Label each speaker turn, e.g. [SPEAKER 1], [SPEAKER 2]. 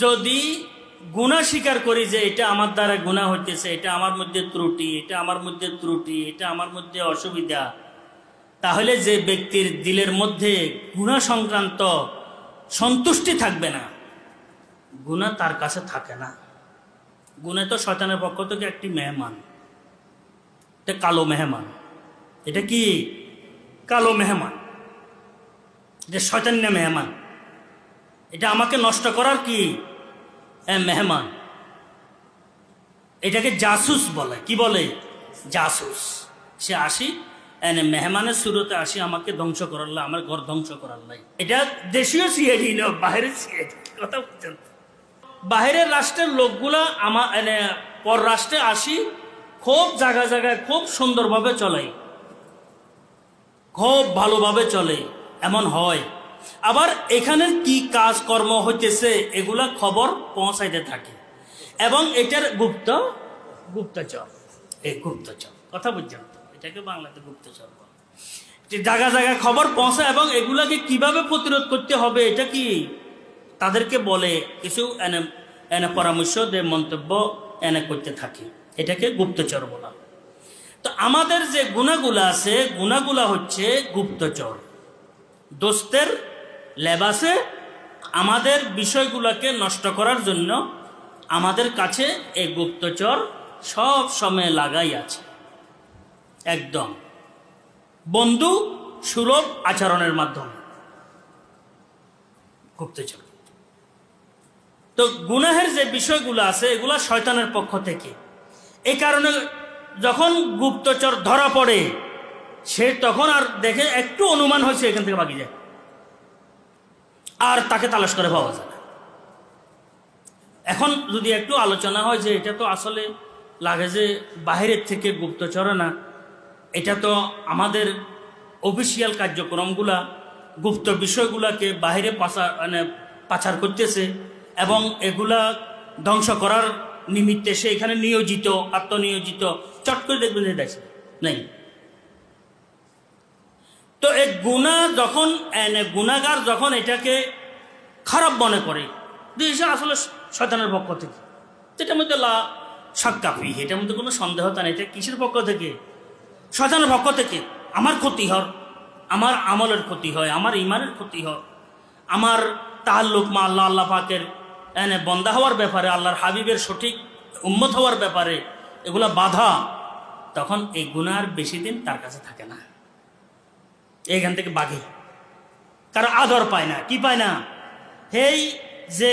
[SPEAKER 1] যদি গুনাহ স্বীকার করি যে এটা আমার দ্বারা গুনাহ হইতেছে, এটা আমার মধ্যে ত্রুটি, এটা আমার মধ্যে ত্রুটি, এটা আমার মধ্যে অসুবিধা, তাহলে যে ব্যক্তির দিলের মধ্যে গুনাহ সংক্রান্ত সন্তুষ্টি থাকবে না, গুনাহ তার কাছে থাকে না। গুনাহ তো শয়তানের পক্ষ থেকে একটি মেহমান, এটা কালো মেহমান। এটা কি কালো মেহমান, এটা শয়তানের মেহমান, এটা আমাকে নষ্ট করার কি মেহমান। এটাকে জাসুস বলে। কি বলে? জাসুস। সে আসি মেহমানের শুরুতে আসি আমাকে ধ্বংস করার লাই, আমার ঘর ধ্বংস করার লাই। এটা দেশীয় সিআইডি না, বাইরের সিআইডি। কথা বুঝছেন? বাহিরের রাষ্ট্রের লোকগুলা আমার পর রাষ্ট্রে আসি খুব জায়গায় জায়গায় খুব সুন্দরভাবে চলে, খুব ভালোভাবে চলে, এমন হয়। আবার এখানের কি কাজকর্ম হইতেছে এগুলা খবর পৌঁছাইতে থাকে, এবং এটার গুপ্তচর। এই গুপ্তচর, কথা বুঝছেন তো? এটাকে বাংলাতে গুপ্তচর বলে। জায়গা জায়গায় খবর পৌঁছায়, এবং এগুলাকে কিভাবে প্রতিরোধ করতে হবে এটা কি তাদেরকে বলে, কিছু এনে পরামর্শ দিয়ে মন্তব্য এনে করতে থাকে। এটাকে গুপ্তচর বলা। তো আমাদের যে গুণাগুলা আছে, গুণাগুলা হচ্ছে গুপ্তচর। দোস্তের লেবাসে আমাদের বিষয়গুলোকে নষ্ট করার জন্য আমাদের কাছে এই গুপ্তচর সব সময় লাগাই আছে, একদম বন্ধু সুলভ আচরণের মাধ্যমে গুপ্তচর। তো গুনাহের যে বিষয়গুলো আছে এগুলা শয়তানের পক্ষ থেকে। এই কারণে যখন গুপ্তচর ধরা পড়ে, সে তখন আর দেখে একটু অনুমান হয়েছে এখান থেকে ভাগি যায়, আর তাকে তালাশ করে পাওয়া যায় না। এখন যদি একটু আলোচনা হয় যে এটা তো আসলে লাগে যে বাহিরের থেকে গুপ্তচর না, এটা তো আমাদের অফিসিয়াল কার্যক্রমগুলা গুপ্ত বিষয়গুলাকে বাহিরে পাচার করতেছে, এবং এগুলা ধ্বংস করার নিমিত্তে সে এখানে নিয়োজিত, আত্মনিয়োজিত। চট করে দেখবেন যে দেখছে নেই। তো এই গুনাহগার যখন এটাকে খারাপ মনে করে যে এটা আসলে শয়তানের পক্ষ থেকে, এটার মধ্যে সাক্কাফি, এটার মধ্যে কোনো সন্দেহ তা নেই। এটা কিসের পক্ষ থেকে? শয়তানের পক্ষ থেকে। আমার ক্ষতি হয়, আমার আমলের ক্ষতি হয়, আমার ইমানের ক্ষতি হয়, আমার তাআল্লুক মা আল্লাহ পাকের বন্দা হওয়ার ব্যাপারে, আল্লাহর হাবিবের সঠিক উম্মত হওয়ার ব্যাপারে এগুলা বাধা। তখন এই গুনাহ বেশি দিন তার কাছে থাকে না, এইখান থেকে বাঘে। কারণ আদর পায় না। কি পায় না? এই যে